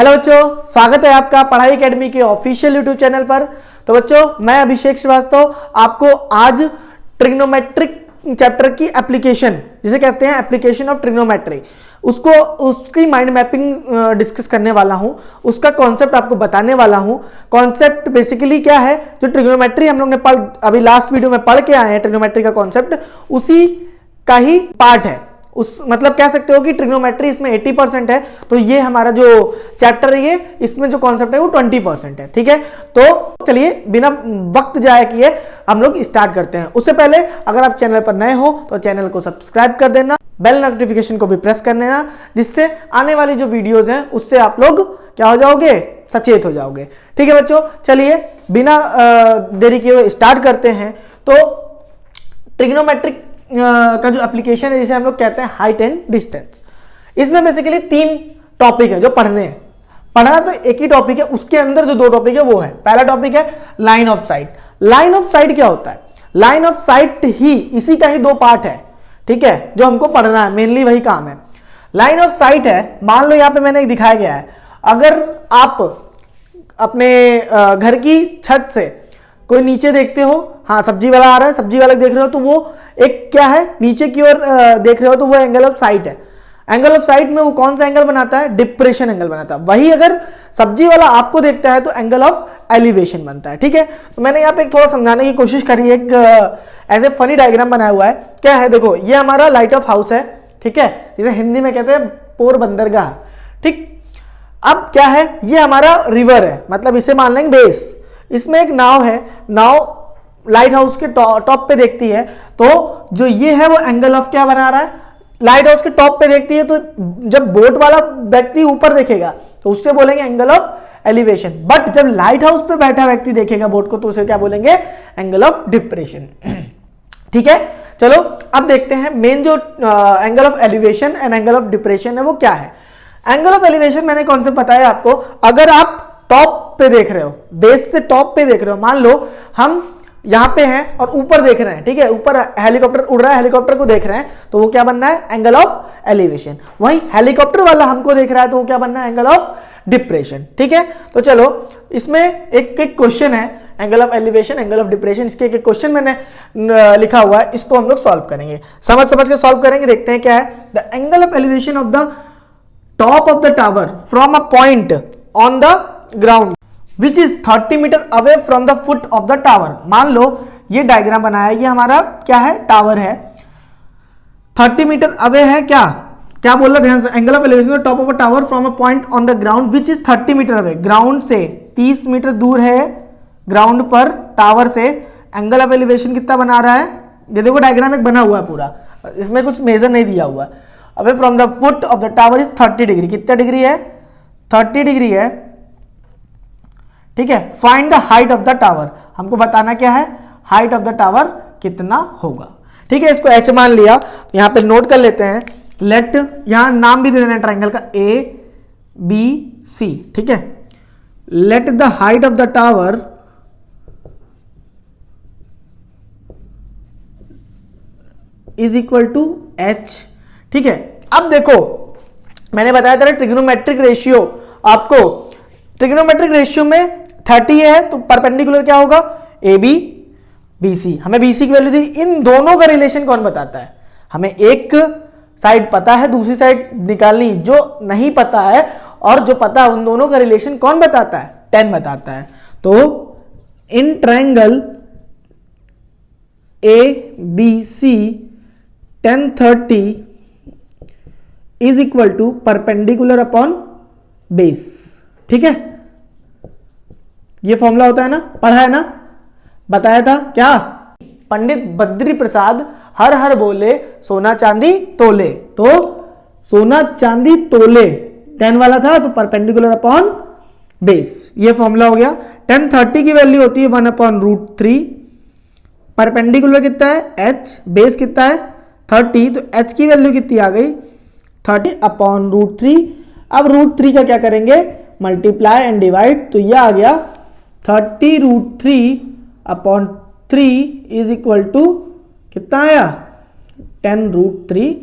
Hello बच्चों, स्वागत है आपका पढ़ाई एकेडमी के ऑफिशियल यूट्यूब चैनल पर। तो बच्चों, मैं अभिषेक श्रीवास्तव आपको आज ट्रिग्नोमेट्रिक चैप्टर की एप्लीकेशन, जिसे कहते हैं एप्लीकेशन ऑफ ट्रिग्नोमेट्री, उसकी माइंड मैपिंग डिस्कस करने वाला हूं। उसका कॉन्सेप्ट आपको बताने वाला हूं। कॉन्सेप्ट बेसिकली क्या है, जो ट्रिग्नोमेट्री हम लोग ने अभी लास्ट वीडियो में पढ़ के आए हैं, ट्रिग्नोमेट्री का कॉन्सेप्ट उसी का ही पार्ट है। उस मतलब कह सकते हो कि ट्रिग्नोमेट्री इसमें 80% है, तो ये हमारा जो चैप्टर है ये इसमें जो कॉन्सेप्ट है वो 20% है। ठीक है, तो चलिए बिना वक्त जाया किए हम लोग स्टार्ट करते हैं। उससे पहले अगर आप चैनल पर नए हो तो चैनल को सब्सक्राइब कर देना, बेल नोटिफिकेशन को भी प्रेस कर देना, जिससे आने वाली जो वीडियोज हैं उससे आप लोग क्या हो जाओगे, सचेत हो जाओगे। ठीक है बच्चों, चलिए बिना देरी किए हुए स्टार्ट करते हैं। तो ट्रिग्नोमेट्रिक का जो एप्लीकेशन है, जिसे हम लोग कहते हैं हाइट एंड डिस्टेंस, इसमें बेसिकली 3 टॉपिक है जो पढ़ने हैं। पढ़ना तो एक ही टॉपिक है, उसके अंदर जो 2 टॉपिक है वो है, पहला टॉपिक है line of site. Line of site क्या होता है? लाइन ऑफ साइट ही इसी का ही 2 पार्ट है। ठीक है, जो हमको पढ़ना है, मेनली वही काम है। लाइन ऑफ साइट है, मान लो यहां पे मैंने दिखाया गया है, अगर आप अपने घर की छत से कोई नीचे देखते हो, हाँ सब्जी वाला आ रहा है, सब्जी वाला देख रहे हो, तो वो एक क्या है, नीचे की ओर देख रहे हो, तो वो एंगल ऑफ साइट है। एंगल ऑफ साइट में वो कौन सा एंगल बनाता है? डिप्रेशन एंगल बनाता है। वही अगर सब्जी वाला आपको देखता है तो एंगल ऑफ एलिवेशन बनता है। ठीक है, तो मैंने यहाँ पे थोड़ा समझाने की कोशिश करी, एक ऐसे फनी डायग्राम बनाया हुआ है। क्या है, देखो ये हमारा लाइट ऑफ हाउस है। ठीक है, जिसे हिंदी में कहते हैं पोरबंदरगाह। ठीक, अब क्या है, ये हमारा रिवर है, मतलब इसे मान लेंगे बेस। इसमें एक नाव है, नाव लाइट हाउस के टॉप पे देखती है, तो जो ये है वो एंगल ऑफ क्या बना रहा है, लाइट हाउस के टॉप पे देखती है, तो जब बोट वाला व्यक्ति ऊपर देखेगा तो उससे बोलेंगे एंगल ऑफ एलिवेशन। बट जब लाइट हाउस पे बैठा व्यक्ति देखेगा बोट को, तो उसे क्या बोलेंगे? Angle of depression. ठीक है, चलो अब देखते हैं मेन जो angle of elevation and angle of depression है वो क्या है। एंगल ऑफ एलिवेशन मैंने कौन से बताया आपको, अगर आप टॉप पे देख रहे हो, बेस से टॉप पे देख रहे हो, मान लो हम यहां पे हैं और ऊपर देख रहे हैं। ठीक है, ऊपर हेलीकॉप्टर उड़ रहा है, हेलीकॉप्टर को देख रहे हैं, तो वो क्या बनना है? Angle of elevation. वहीं हेलीकॉप्टर वाला हमको देख रहा है, तो वो क्या बनना है? Angle of depression. ठीक है, तो चलो इसमें एक एक क्वेश्चन है, angle of elevation, angle of depression, इसके एक क्वेश्चन मैंने लिखा हुआ है, इसको हम लोग सॉल्व करेंगे, समझ के सॉल्व करेंगे। देखते हैं क्या है। The angle of elevation of the top of the tower from a point on the ground which is 30 metre away from the foot of the tower. मान लो ये डायग्राम बनाया, ये हमारा क्या है? टावर है, 30 मीटर अवे है। क्या क्या बोल रहा है ध्यान से, angle of elevation top of a tower from a point on the ground which is 30 metre away. Ground से 30 मीटर दूर है, ग्राउंड पर टावर से। एंगल ऑफ एलिवेशन कितना बना रहा है? ये देखो डायग्राम एक बना हुआ है पूरा, इसमें कुछ मेजर नहीं दिया हुआ। Away from the foot of the tower is 30 degree. कितना डिग्री है? 30 डिग्री है। ठीक है, find the height of the tower, हमको बताना क्या है? हाइट ऑफ द टावर कितना होगा। ठीक है, इसको एच मान लिया, तो यहां पे नोट कर लेते हैं। लेट, यहां नाम भी दे देना ट्रायंगल का, ए बी सी। ठीक है, let the height of the tower is equal to H. ठीक है, अब देखो मैंने बताया था ट्रिग्नोमेट्रिक रेशियो, आपको ट्रिग्नोमेट्रिक रेशियो में 30 है, तो परपेंडिकुलर क्या होगा? A B B C. हमें बी सी की वैल्यू दी। इन दोनों का रिलेशन कौन बताता है? हमें एक साइड पता है, दूसरी साइड निकालनी जो नहीं पता है, और जो पता है उन दोनों का रिलेशन कौन बताता है? 10 बताता है। तो in triangle A B C 10 30 is equal to perpendicular upon base. ठीक है, ये फॉर्मूला होता है ना, पढ़ा है ना, बताया था क्या? पंडित बद्री प्रसाद हर हर बोले सोना चांदी तोले, तो सोना चांदी तोले 10 वाला था, तो परपेंडिकुलर अपॉन बेस, ये फॉर्मूला हो गया। 10 30 की वैल्यू होती है 1/√3। परपेंडिकुलर कितना है? h। बेस कितना है? 30, तो h की वैल्यू कितनी आ गई? 30/√3। अब √3 का क्या करेंगे? मल्टीप्लाई एंड डिवाइड, तो यह आ गया 30√3/3 इज इक्वल टू कितना आया? 10√3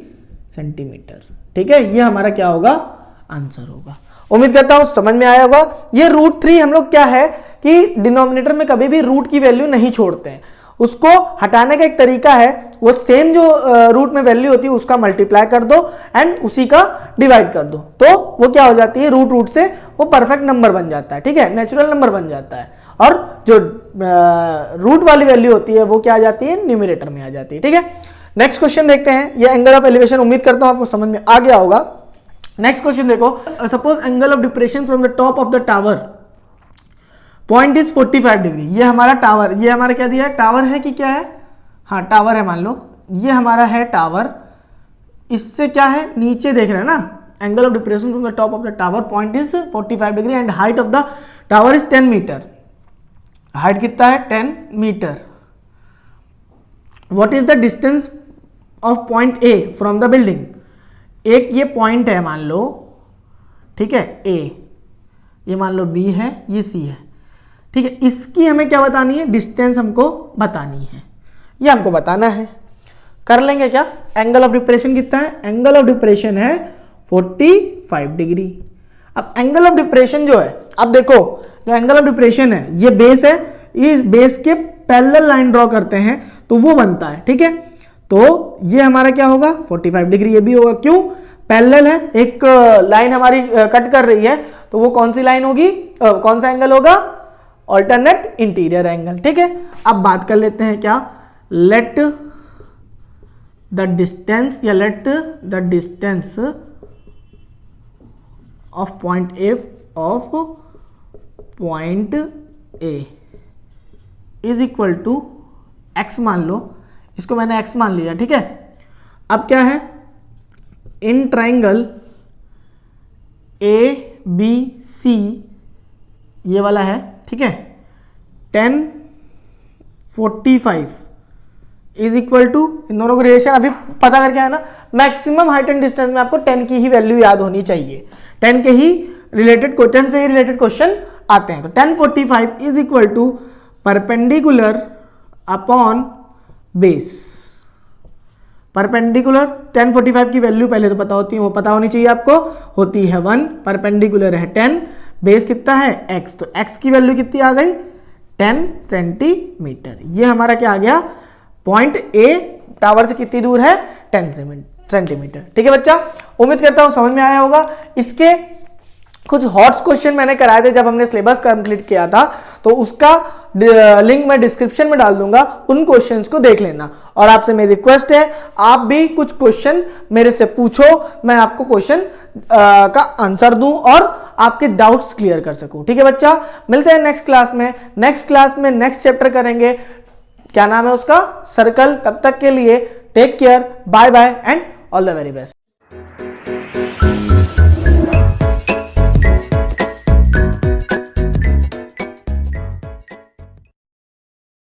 सेंटीमीटर। ठीक है, ये हमारा क्या होगा? आंसर होगा। उम्मीद करता हूं समझ में आया होगा। ये √3 हम लोग क्या है कि डिनोमिनेटर में कभी भी रूट की वैल्यू नहीं छोड़ते हैं, उसको हटाने का एक तरीका है, वो सेम जो रूट में वैल्यू होती है उसका मल्टीप्लाई कर दो एंड उसी का डिवाइड कर दो, तो वो क्या हो जाती है, रूट से वो परफेक्ट नंबर बन जाता है, ठीक है, नेचुरल नंबर बन जाता है, और जो रूट वाली वैल्यू होती है वो क्या आ जाती है, न्यूमरेटर में आ जाती है, ठीक है। नेक्स्ट क्वेश्चन देखते हैं, ये एंगल ऑफ एलिवेशन, उम्मीद करता हूं आपको समझ में आ गया होगा। नेक्स्ट क्वेश्चन देखो, suppose angle of depression from the top of the tower point is 45 degree. ये हमारा टावर, ये हमारा क्या दिया है, टावर है कि क्या है, हाँ टावर है, मान लो ये हमारा है टावर, इससे क्या है, नीचे देख रहे हैं ना, angle of depression from the top of the tower point is 45 degree and height of the tower is 10 metre. Height कितना है, 10 metre. What is the distance of point A from the building. एक ये point है मान लो, ठीक है, ए, ये मान लो बी है, ये सी है, ठीक है, इसकी हमें क्या बतानी है, डिस्टेंस हमको बतानी है, ये हमको बताना है। कर लेंगे क्या, एंगल ऑफ डिप्रेशन कितना है, एंगल ऑफ डिप्रेशन है 45 डिग्री। अब एंगल ऑफ डिप्रेशन जो है, अब देखो जो एंगल ऑफ डिप्रेशन है, ये बेस है, इस बेस के पैरेलल लाइन ड्रॉ करते हैं तो वो बनता है, ठीक है, तो ये हमारा क्या होगा 45 डिग्री, ये भी होगा, क्यों, पैरेलल है, एक लाइन हमारी कट कर रही है, तो वो कौन सी लाइन होगी, कौन सा एंगल होगा, ऑल्टरनेट इंटीरियर एंगल, ठीक है। अब बात कर लेते हैं क्या, लेट द डिस्टेंस या let the distance of point A of point A is equal to X मान लो, इसको मैंने एक्स मान लिया, ठीक है। अब क्या है, इन ट्राइंगल ए बी सी ये वाला है, ठीक है, 10 45 इज इक्वल टू, इन दोनों को रिलेशन अभी पता करके आया ना, मैक्सिमम हाइट एंड डिस्टेंस में आपको 10 की ही वैल्यू याद होनी चाहिए, 10 के ही रिलेटेड, 10 से ही रिलेटेड क्वेश्चन आते हैं। तो 10 45 is equal to perpendicular upon base. Perpendicular 10 45 की वैल्यू पहले तो पता होती है, वो पता होनी चाहिए आपको, होती है 1, परपेंडिकुलर है 10, बेस कितना है x, तो x की वैल्यू कितनी आ गई 10 सेंटीमीटर। ये हमारा क्या आ गया, पॉइंट A टावर से कितनी दूर है 10 सेंटीमीटर, ठीक है बच्चा, उम्मीद करता हूं समझ में आया होगा। इसके कुछ हॉट्स क्वेश्चन मैंने कराए थे जब हमने सिलेबस कंप्लीट किया था, तो उसका लिंक मैं डिस्क्रिप्शन में डाल दूंगा, उन क्वेश्चंस को देख लेना। और आपसे मेरी रिक्वेस्ट है, आप भी कुछ क्वेश्चन मेरे से पूछो, मैं आपको क्वेश्चन का आंसर दूं और आपके डाउट्स क्लियर कर सकूं, ठीक है बच्चा। मिलते हैं नेक्स्ट क्लास में, नेक्स्ट चैप्टर करेंगे, क्या नाम है उसका, सर्कल। तब तक के लिए take care, bye bye and all the very best.